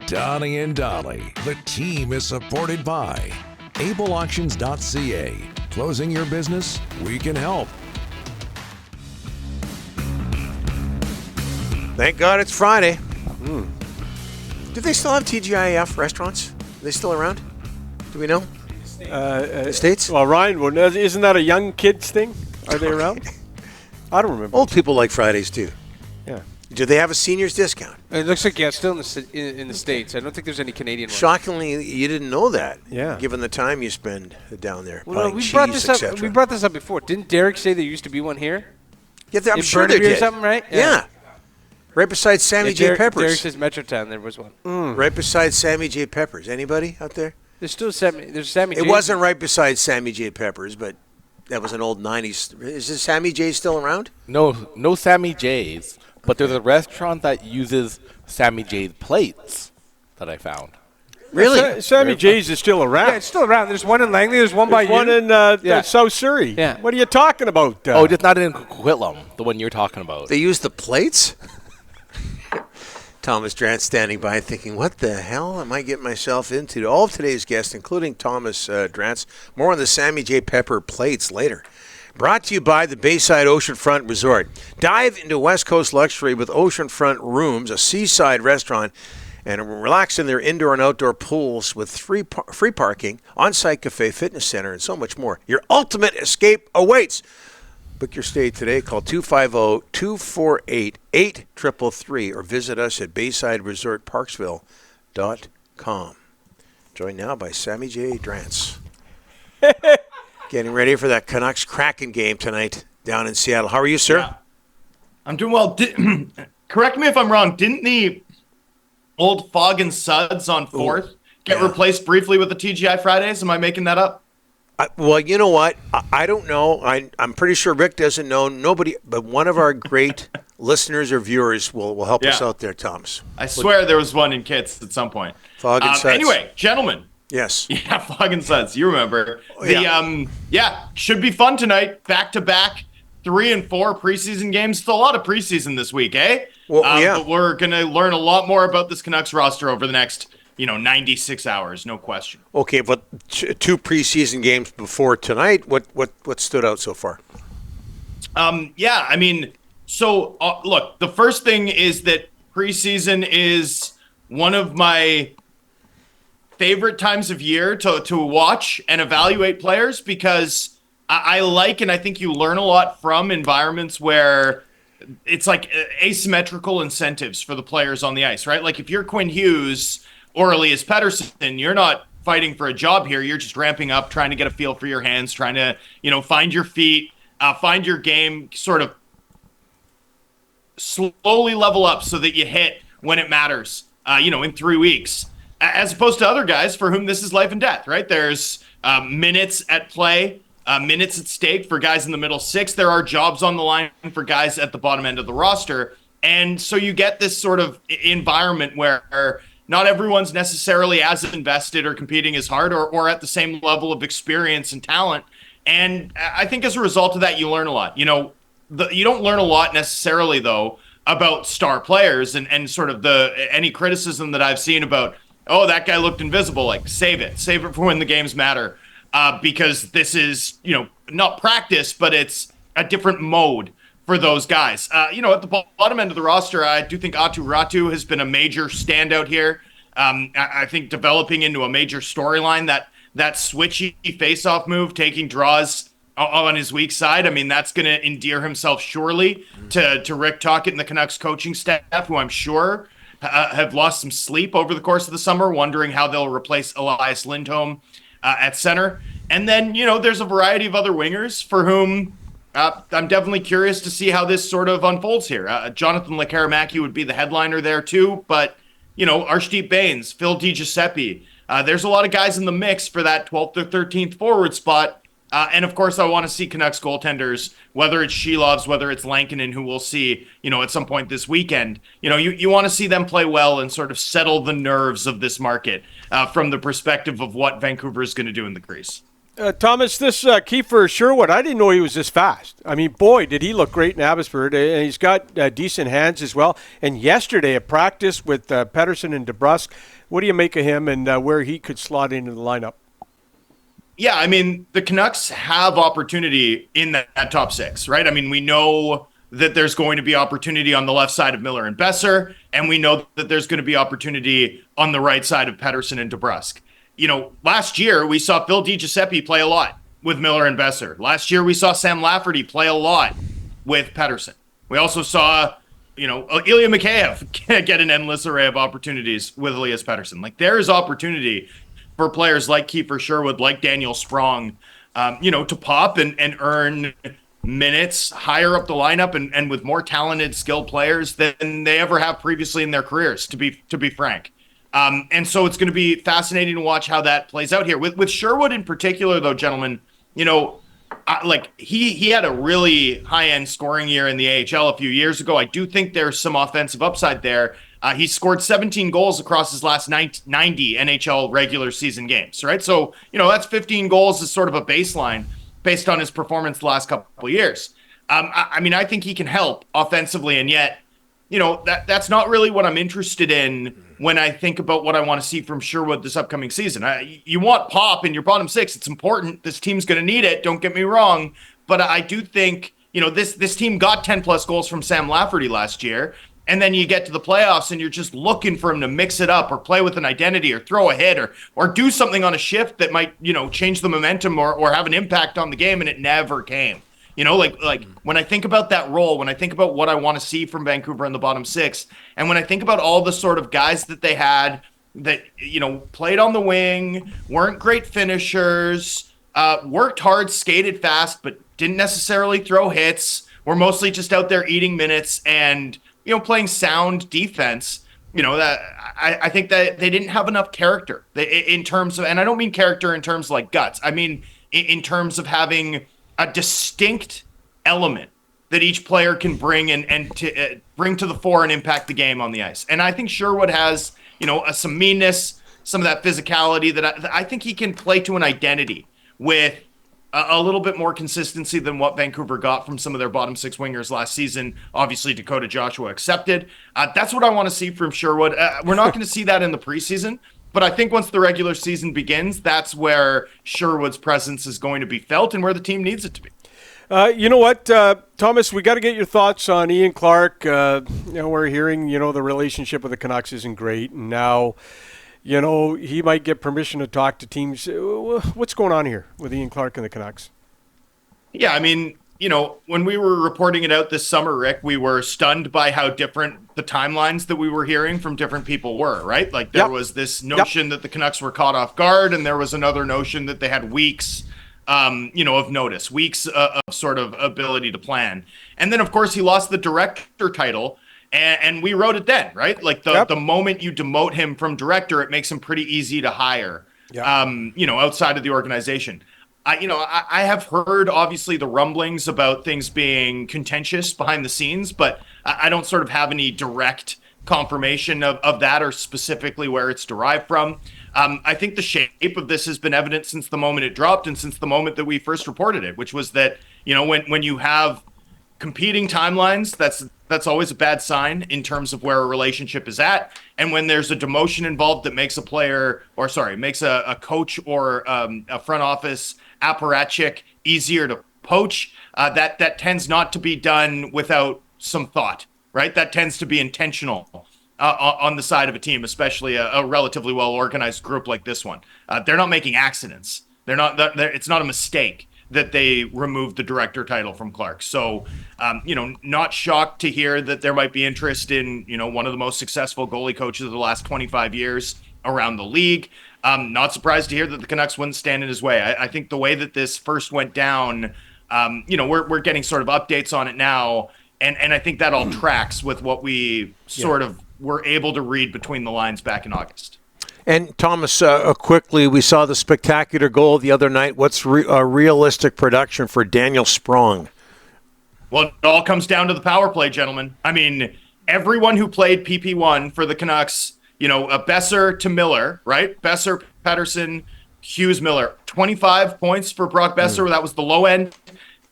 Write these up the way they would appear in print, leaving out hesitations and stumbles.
Donnie and Dolly. The team is supported by ableauctions.ca. Closing your business? We can help. Thank God it's Friday. Do they still have TGIF restaurants? Are they still around? Do we know? The States? Well, Ryan, isn't that a young kids thing? Are they around? I don't remember. Old people like Fridays too. Yeah. Do they have a seniors discount? It looks like yeah, still in the States. I don't think there's any Canadian ones. Shockingly, you didn't know that. Yeah. Given the time you spend down there Well, buying we cheese, brought this up. etc. We brought this up before. Didn't Derek say there used to be one here? Yeah, I'm in sure there Burnaby or did. something, right? Yeah. Right beside Sammy J. Peppers. Derek says Metrotown. There was one. Right beside Sammy J. Peppers. Anybody out there? There's still Sammy. There's Sammy. It J. wasn't right beside Sammy J. Peppers, but that was an old 90s. Is this Sammy J still around? No Sammy J's, but there's a restaurant that uses Sammy J's plates that I found. Really? Sammy J's is still around. Yeah, it's still around. There's one in Langley. There's one by There's one you. in South Surrey. Yeah. What are you talking about? Just not in Coquitlam, the one you're talking about. They use the plates? Thomas Drance standing by thinking, what the hell am I getting myself into? All of today's guests, including Thomas Drance, more on the Sammy J. Pepper plates later. Brought to you by the Bayside Oceanfront Resort. Dive into West Coast luxury with oceanfront rooms, a seaside restaurant, and relax in their indoor and outdoor pools with free parking, on-site cafe, fitness center, and so much more. Your ultimate escape awaits. Book your stay today. Call 250-248-8333 or visit us at BaysideResortParksville.com. Joined now by Sammy J. Drance. Getting ready for that Canucks Kraken game tonight down in Seattle. How are you, sir? Yeah. I'm doing well. Correct me if I'm wrong. Didn't the old Fog and Suds on 4th get replaced briefly with the TGI Fridays? Am I making that up? Well, you know what? I don't know. I'm pretty sure Rick doesn't know. Nobody, but one of our great listeners or viewers will help us out there, Thomas. I swear there was one in Kits at some point. Fog and Suds. Anyway, gentlemen. Yes. Yeah, Fog and Suds. You remember. Should be fun tonight. Back-to-back 3 and 4 preseason games. It's a lot of preseason this week, eh? Well, But we're going to learn a lot more about this Canucks roster over the next 96 hours, no question. Okay, but 2 preseason games before tonight. What stood out so far? Look, the first thing is that preseason is one of my favorite times of year to watch and evaluate players because I like and I think you learn a lot from environments where it's like asymmetrical incentives for the players on the ice, right? Like if you're Quinn Hughes or Elias Pettersson, you're not fighting for a job here. You're just ramping up, trying to get a feel for your hands, trying to, find your feet, find your game, sort of slowly level up so that you hit when it matters, in 3 weeks. As opposed to other guys for whom this is life and death, right? There's minutes at play, minutes at stake for guys in the middle six. There are jobs on the line for guys at the bottom end of the roster. And so you get this sort of environment where not everyone's necessarily as invested or competing as hard or at the same level of experience and talent. And I think as a result of that, you learn a lot. You don't learn a lot necessarily, though, about star players and sort of any criticism that I've seen about, that guy looked invisible. Like, save it for when the games matter. Because this is, not practice, but it's a different mode for those guys. At the bottom end of the roster, I do think Aatu Ratu has been a major standout here. I think developing into a major storyline, that switchy face-off move, taking draws on his weak side, that's going to endear himself surely to Rick Tocchet and the Canucks coaching staff, who I'm sure have lost some sleep over the course of the summer, wondering how they'll replace Elias Lindholm at center. And then, there's a variety of other wingers for whom I'm definitely curious to see how this sort of unfolds here. Jonathan Lekkerimäki would be the headliner there too, but, Arshdeep Bains, Phil DiGiuseppe, there's a lot of guys in the mix for that 12th or 13th forward spot. And of course, I want to see Canucks goaltenders, whether it's Shelovs, whether it's Lankinen, who we'll see, at some point this weekend. You want to see them play well and sort of settle the nerves of this market from the perspective of what Vancouver is going to do in the crease. Thomas, this Kiefer Sherwood, I didn't know he was this fast. I mean, boy, did he look great in Abbotsford. And he's got decent hands as well. And yesterday at practice with Pettersson and DeBrusque, what do you make of him and where he could slot into the lineup? Yeah, I mean, the Canucks have opportunity in that top six, right? I mean, we know that there's going to be opportunity on the left side of Miller and Besser, and we know that there's going to be opportunity on the right side of Pettersson and DeBrusque. You know, last year we saw Phil DiGiuseppe play a lot with Miller and Besser. Last year we saw Sam Lafferty play a lot with Pettersson. We also saw, Ilya Mikheyev get an endless array of opportunities with Elias Pettersson. Like, there is opportunity for players like Kiefer Sherwood, like Daniel Sprong, to pop and earn minutes higher up the lineup and with more talented, skilled players than they ever have previously in their careers, to be frank. And so it's going to be fascinating to watch how that plays out here. With Sherwood in particular, though, gentlemen, he had a really high-end scoring year in the AHL a few years ago. I do think there's some offensive upside there. He scored 17 goals across his last 90 NHL regular season games, right? So, that's 15 goals is sort of a baseline based on his performance the last couple of years. I think he can help offensively, and yet, that's not really what I'm interested in when I think about what I want to see from Sherwood this upcoming season. You want pop in your bottom six. It's important. This team's going to need it. Don't get me wrong. But I do think, this team got 10-plus goals from Sam Lafferty last year. And then you get to the playoffs and you're just looking for him to mix it up or play with an identity or throw a hit or do something on a shift that might, change the momentum or have an impact on the game. And it never came. When I think about that role, when I think about what I want to see from Vancouver in the bottom six, and when I think about all the sort of guys that they had that, played on the wing, weren't great finishers, worked hard, skated fast, but didn't necessarily throw hits, were mostly just out there eating minutes and, playing sound defense, that I think that they didn't have enough character in terms of, and I don't mean character in terms of like guts. I mean, in terms of having a distinct element that each player can bring and to bring to the fore and impact the game on the ice. And I think Sherwood has, some meanness, some of that physicality that I think he can play to an identity with a little bit more consistency than what Vancouver got from some of their bottom six wingers last season. Obviously, Dakota Joshua accepted. That's what I want to see from Sherwood. We're not going to see that in the preseason. But I think once the regular season begins, that's where Sherwood's presence is going to be felt and where the team needs it to be. You know what, Thomas, we got to get your thoughts on Ian Clark. We're hearing, the relationship with the Canucks isn't great. And now, he might get permission to talk to teams. What's going on here with Ian Clark and the Canucks? Yeah, I mean, when we were reporting it out this summer, Rick, we were stunned by how different the timelines that we were hearing from different people were, right? Like there was this notion that the Canucks were caught off guard, and there was another notion that they had weeks, of notice, weeks of sort of ability to plan. And then, of course, he lost the director title, and we wrote it then, right? Like the moment you demote him from director, it makes him pretty easy to hire, outside of the organization. I have heard, obviously, the rumblings about things being contentious behind the scenes, but I don't sort of have any direct confirmation of that or specifically where it's derived from. I think the shape of this has been evident since the moment it dropped and since the moment that we first reported it, which was that, when you have competing timelines, that's always a bad sign in terms of where a relationship is at. And when there's a demotion involved that makes makes a coach or a front office apparatchik easier to poach, that tends not to be done without some thought, right? That tends to be intentional on the side of a team, especially a relatively well-organized group like this one. They're not making accidents. It's not a mistake that they removed the director title from Clark. So, not shocked to hear that there might be interest in, one of the most successful goalie coaches of the last 25 years around the league. Not surprised to hear that the Canucks wouldn't stand in his way. I think the way that this first went down, we're getting sort of updates on it now. And I think that all tracks with what we sort of were able to read between the lines back in August. And Thomas, quickly, we saw the spectacular goal the other night. What's a realistic production for Daniel Sprong? Well, it all comes down to the power play, gentlemen. I mean, everyone who played PP1 for the Canucks, Besser to Miller, right? Besser, Pettersson, Hughes Miller. 25 points for Brock Besser. That was the low end.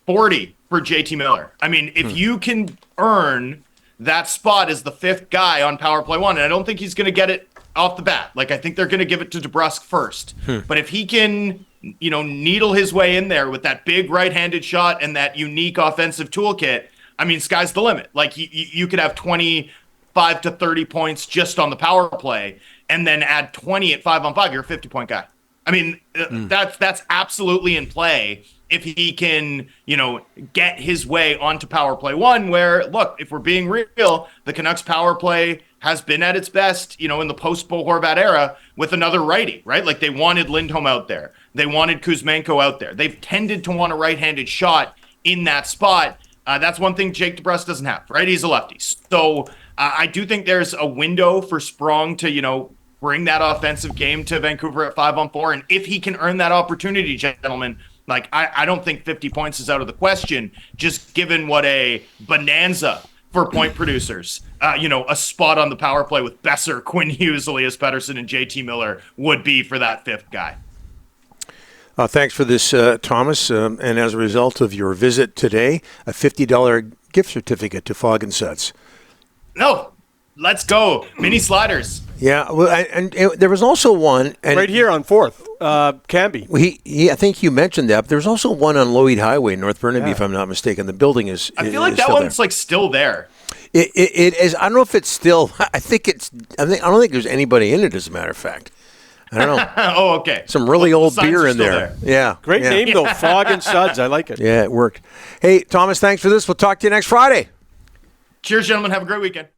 40 for JT Miller. I mean, if you can earn that spot as the 5th guy on power play 1, and I don't think he's going to get it off the bat. Like, I think they're going to give it to DeBrusk first. But if he can, needle his way in there with that big right-handed shot and that unique offensive toolkit, I mean, sky's the limit. Like, you could have 25 to 30 points just on the power play and then add 20 at 5-on-5. You're a 50-point guy. I mean, that's absolutely in play if he can, get his way onto power play 1, where, look, if we're being real, the Canucks power play has been at its best, in the post-Bo Horvat era with another righty, right? Like, they wanted Lindholm out there. They wanted Kuzmenko out there. They've tended to want a right-handed shot in that spot. That's one thing Jake DeBrusk doesn't have, right? He's a lefty. So I do think there's a window for Sprong to, bring that offensive game to Vancouver at 5-on-4. And if he can earn that opportunity, gentlemen, like, I don't think 50 points is out of the question, just given what a bonanza for point producers, a spot on the power play with Besser, Quinn Hughes, Elias Pettersson, and JT Miller would be for that 5th guy. Thanks for this, Thomas. And as a result of your visit today, a $50 gift certificate to Fog and Suds. No, let's go. Mini sliders. Yeah, well, and there was also one. And right here on 4th, Canby. I think you mentioned that, but there's also one on Lougheed Highway, North Burnaby, if I'm not mistaken. The building is. I feel like that one's like still there. It is. I don't know if it's still. I don't think there's anybody in it. As a matter of fact, I don't know. Oh, okay. Some really old beer in there. Yeah. Great name though, Fog and Suds. I like it. Yeah, it worked. Hey, Thomas, thanks for this. We'll talk to you next Friday. Cheers, gentlemen. Have a great weekend.